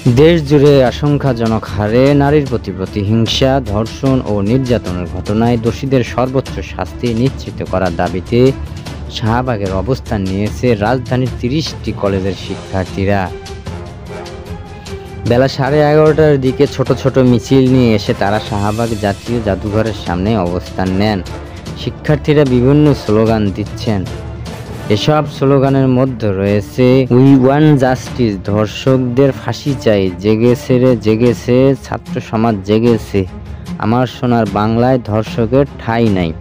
দেশ জুড়ে আশঙ্কাজনক হারে নারীর প্রতি প্রতিহিংসা, ধর্ষণ ও নির্যাতনের ঘটনায় দোষীদের সর্বোচ্চ শাস্তি নিশ্চিত করার দাবিতে শাহবাগের অবস্থান নিয়েছে রাজধানীর ৩০টি কলেজের শিক্ষার্থীরা। বেলা 11:30টার দিকে ছোট ছোট মিছিল নিয়ে এসে তারা শাহবাগ জাতীয় জাদুঘরের সামনে অবস্থান নেন। শিক্ষার্থীরা বিভিন্ন স্লোগান দিচ্ছেন। এসব স্লোগানের মধ্যে রয়েছে উই ওয়ান্ট জাস্টিস, ধর্ষকদের ফাঁসি চাই, জেগেছে রে জেগেছে, ছাত্র সমাজ জেগেছে, আমার সোনার বাংলায় ধর্ষকের ঠাঁই নাই।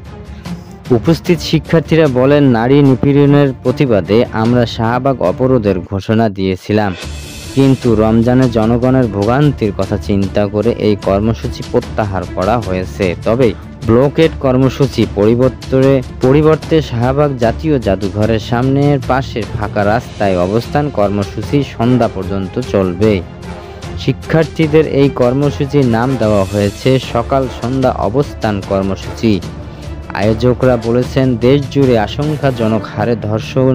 উপস্থিত শিক্ষার্থীরা বলেন, নারী নিপীড়নের প্রতিবাদে আমরা শাহবাগ অবরোধের ঘোষণা দিয়েছিলাম, কিন্তু রমজানে জনগণের ভোগান্তির কথা চিন্তা করে এই কর্মসূচি প্রত্যাহার করা হয়েছে। তবে ব্লকেড কর্মসূচি পরিবর্তে শাহবাগ জাতীয় জাদুঘরের সামনের পাশের ফাঁকা রাস্তায় অবস্থান কর্মসূচি সন্ধ্যা পর্যন্ত চলবে। শিক্ষার্থীদের এই কর্মসূচির নাম দেওয়া হয়েছে সকাল সন্ধ্যা অবস্থান কর্মসূচি। আয়োজকরা বলেছেন, দেশ জুড়ে আশঙ্কাজনক হারে ধর্ষণ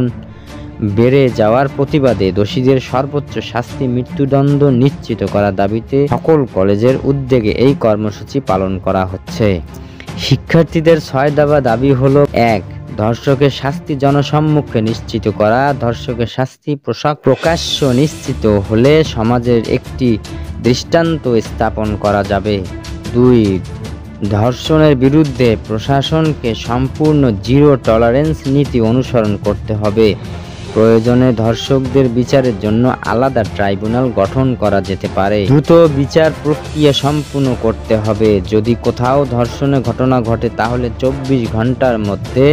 বেড়ে যাওয়ার প্রতিবাদে দোষীদের সর্বোচ্চ শাস্তি, মৃত্যুদণ্ড নিশ্চিত করার দাবিতে সকল কলেজের উদ্যোগে এই কর্মসূচি পালন করা হচ্ছে। শিক্ষার্থীদের 6 দফা দাবি হলো: 1. ধর্ষকের শাস্তি জনসম্মুখে নিশ্চিত করা। ধর্ষকের শাস্তি প্রকাশ্য নিশ্চিত হলে সমাজের একটি দৃষ্টান্ত স্থাপন করা যাবে। 2. ধর্ষণের বিরুদ্ধে প্রশাসনকে সম্পূর্ণ জিরো টলারেন্স নীতি অনুসরণ করতে হবে। প্রয়োজনে ধর্ষকদের বিচারের জন্য আলাদা ট্রাইব্যুনাল গঠন করা যেতে পারে। দ্রুত বিচার প্রক্রিয়া সম্পূর্ণ করতে হবে। যদি কোথাও ধর্ষণের ঘটনা ঘটে তাহলে 24 ঘন্টার মধ্যে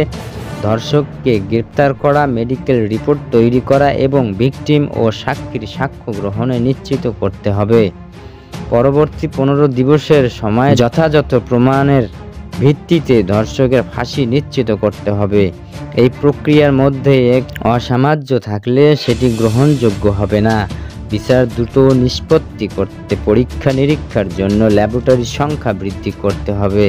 ধর্ষককে গ্রেপ্তার করা, মেডিকেল রিপোর্ট তৈরি করা এবং ভিকটিম ও সাক্ষীর সাক্ষ্য গ্রহণে নিশ্চিত করতে হবে। পরবর্তী 15 দিবসের সময় যথাযথ প্রমাণের ভিত্তিতে ধর্ষকের ফাঁসি নিশ্চিত করতে হবে। এই প্রক্রিয়ার মধ্যে এক অসামঞ্জস্য থাকলে সেটি গ্রহণযোগ্য হবে না। বিচার দ্রুত নিষ্পত্তি করতে পরীক্ষা নিরীক্ষার জন্য ল্যাবরেটরির সংখ্যা বৃদ্ধি করতে হবে।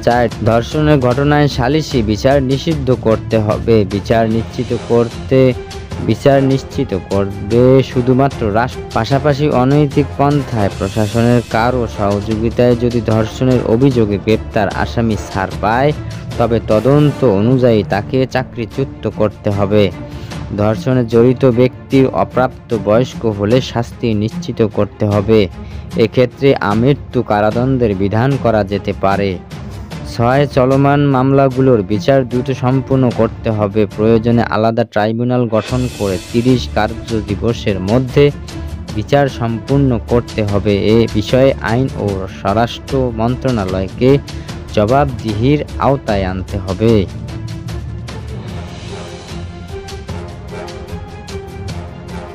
4. ধর্ষণের ঘটনায় সালিসি বিচার নিষিদ্ধ করতে হবে। বিচার নিশ্চিত করবে শুধুমাত্র রাষ্ট্র। পাশাপাশি অনৈতিক পন্থায় প্রশাসনের কারো সহযোগিতায় যদি ধর্ষণের অভিযোগে গ্রেপ্তার আসামি ছাড় পায় তবে তদন্ত অনুযায়ী তাকে চাকরিচ্যুত করতে হবে। ধর্ষণে জড়িত ব্যক্তির অপ্রাপ্ত বয়স্ক হলে শাস্তি নিশ্চিত করতে হবে। এক্ষেত্রে আমৃত্যু কারাদণ্ডের বিধান করা যেতে পারে। 6. চলমান মামলাগুলোর বিচার দ্রুত সম্পূর্ণ করতে হবে। প্রয়োজনে আলাদা ট্রাইব্যুনাল গঠন করে 30 কার্যদিবসের মধ্যে বিচার সম্পূর্ণ করতে হবে। এ বিষয়ে আইন ও স্বরাষ্ট্র মন্ত্রণালয়কে জবাবদিহির আওতায় আনতে হবে।